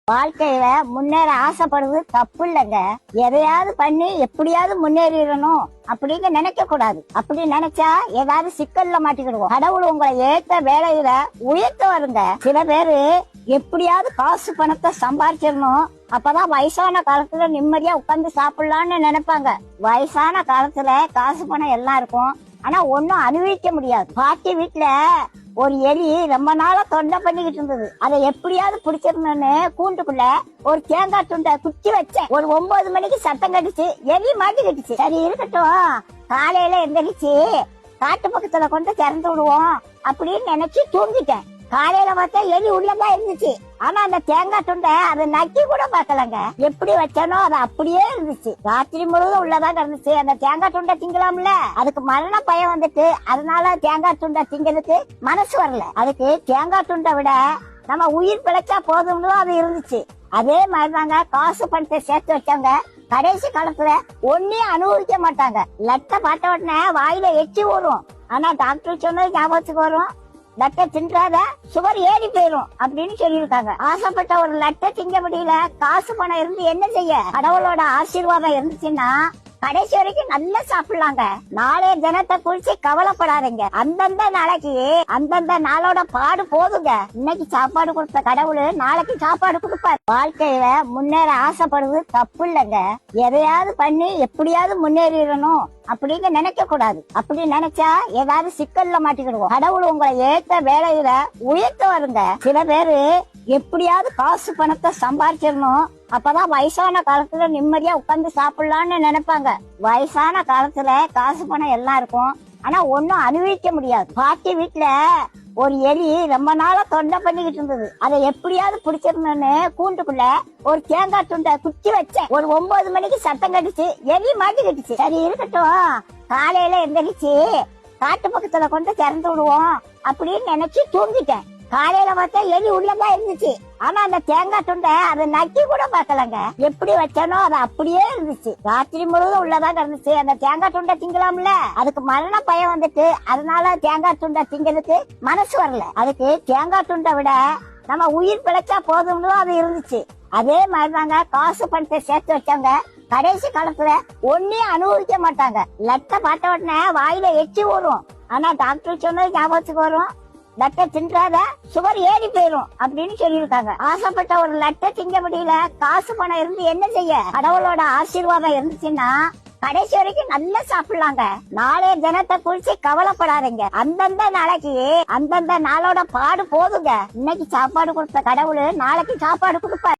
வாழ்க்கையில முன்னேற ஆசைப்படுறது தப்பு இல்லைங்க. எதையாவது பண்ணி எப்படியாவது முன்னேறிடணும் அப்படின்னு நினைக்க கூடாது. அப்படி நினைச்சா ஏதாவது சிக்கல்ல மாட்டிக்கிடுவோம். கடவுள் உங்களை ஏத்த வேலையில உயர்த்த வருங்க. சில பேரு எப்படியாவது காசு பணத்தை சம்பாதிச்சிடணும், அப்பதான் வயசான காலத்துல நிம்மதியா உட்கார்ந்து சாப்பிடலாம்னு நினைப்பாங்க. வயசான காலத்துல காசு பணம் எல்லாம் இருக்கும், ஆனா ஒன்னும் அனுபவிக்க முடியாது. பாட்டி வீட்டுல ஒரு எலி ரொம்ப நாளா தொண்டை பண்ணிக்கிட்டு இருந்தது. அதை எப்படியாவது பிடிச்சிடணும்னு கூண்டுக்குள்ள ஒரு தேங்காய் துண்டை குத்தி வச்சேன். ஒரு 9 மணிக்கு சத்தம் கட்டுச்சு, எலி மாட்டிக்கிட்டுச்சு. சரி இருக்கட்டும், காலையில எந்திரிச்சு காட்டு பக்கத்துல கொண்டு திறந்து விடுவோம் அப்படின்னு நினைச்சு தூங்கிட்டேன். காலையில பார்த்தா எலி உள்ளதான் இருந்துச்சு, ஆனா அந்த தேங்காய் துண்டை அதை நக்கி கூட பாக்கலங்க. எப்படி வச்சானோ அது அப்படியே இருந்துச்சு. ராத்திரி முழுவதும் உள்ளதான் இருந்துச்சு. அந்த தேங்காய் துண்டை திங்கலாம்ல, அதுக்கு மரண பயம் வந்துட்டு அதனால தேங்காய் துண்டை திங்கிறதுக்கு மனசு வரல. அதுக்கு தேங்காய் துண்டை விட நம்ம உயிர் பிழைச்சா போதும்னு அது இருந்துச்சு. அதே மாதிரிதாங்க காசு பணத்தை சேர்த்து வச்சாங்க. கடைசி காலத்துல ஒன்னையும் அனுபவிக்க மாட்டாங்க. லட்டை பார்த்த உடனே வாயில எச்சி ஓடும், ஆனா டாக்டர் சொன்னது ஞாபகத்துக்கு வரும், லட்டை தின்றாத சுகர் ஏறி போயிரும் அப்படின்னு சொல்லியிருக்காங்க. ஆசைப்பட்ட ஒரு லட்டை திங்க முடியல, காசு பணம் இருந்து என்ன செய்ய? கடவுளோட ஆசீர்வாதம் இருந்துச்சுன்னா கடைசி வரைக்கும் நல்லா சாப்பிடலாங்க. நாளைய தினத்தை குறிச்சு கவலைப்படாதீங்க. அந்தந்த நாளைக்கு அந்தந்த நாளோட பாடு போதுங்க. இன்னைக்கு சாப்பாடு கொடுத்த கடவுள் நாளைக்கு சாப்பாடு கொடுப்பார். வாழ்க்கையில முன்னேற ஆசைப்படுறது தப்பு இல்லைங்க. எதையாவது பண்ணி எப்படியாவது முன்னேறிடணும் அப்படின்னு நினைக்க கூடாது. அப்படி நினைச்சா ஏதாவது சிக்கல்ல மாட்டிக்கிடுவோம். கடவுள் உங்களை ஏத்த வேலையில உயர்த்த வருங்க. சில பேரு எப்படியாவது காசு பணத்தை சம்பாதிச்சிடணும், அப்பதான் வயசான காலத்துல நிம்மதியா உட்கார்ந்து சாப்பிடலாம்னு நினைப்பாங்க. வயசான காலத்துல காசு பணம் எல்லாம் இருக்கும், ஆனா ஒன்னும் அனுபவிக்க முடியாது. பாட்டி வீட்டுல ஒரு எலி ரொம்ப நாளா தொண்டை பண்ணிக்கிட்டு இருந்தது. அதை எப்படியாவது பிடிச்சிடணும்னு கூண்டுக்குள்ள ஒரு தேங்காய் துண்டை குத்தி வச்சேன். ஒரு 9 மணிக்கு சத்தம் கட்டுச்சு, எலி மாட்டிக்கிட்டுச்சு. சரி இருக்கட்டும், காலையில எந்திரிச்சு காட்டு பக்கத்துல கொண்டு திறந்து விடுவோம் அப்படின்னு நினைச்சு தூங்கிட்டேன். காலையில பார்த்தா எலி உள்ளதான் இருந்துச்சு, ஆனா அந்த தேங்காய் துண்டை அதை நக்கி கூட பாக்கலங்க. எப்படி வச்சானோ அது அப்படியே இருந்துச்சு. ராத்திரி முழுவதும் உள்ளதான் இருந்துச்சு. அந்த தேங்காய் துண்டை திங்கலாம்ல, அதுக்கு மரண பயம் வந்துட்டு அதனால தேங்காய் துண்டை திங்கிறதுக்கு மனசு வரல. அதுக்கு தேங்காய் துண்டை விட நம்ம உயிர் பிழைச்சா போதும்னு அது இருந்துச்சு. அதே மாதிரிதாங்க காசு பணத்தை சேர்த்து வச்சாங்க. கடைசி காலத்துல ஒன்னையும் அனுபவிக்க மாட்டாங்க. லட்டை பார்த்த உடனே வாயில எச்சி ஓடும், ஆனா டாக்டர் சொன்னது ஞாபகத்துக்கு வரும், லட்டை தின்றாத சுகர் ஏறி போயிரும் அப்படின்னு சொல்லியிருக்காங்க. ஆசைப்பட்ட ஒரு லட்டை திங்க முடியல, காசு பணம் இருந்து என்ன செய்ய? கடவுளோட ஆசீர்வாதம் இருந்துச்சுன்னா கடைசி வரைக்கும் நல்லா சாப்பிடலாங்க. நாளைய தினத்தை குறிச்சு கவலைப்படாதீங்க. அந்தந்த நாளைக்கு அந்தந்த நாளோட பாடு போதுங்க. இன்னைக்கு சாப்பாடு கொடுத்த கடவுள் நாளைக்கு சாப்பாடு கொடுப்பார்.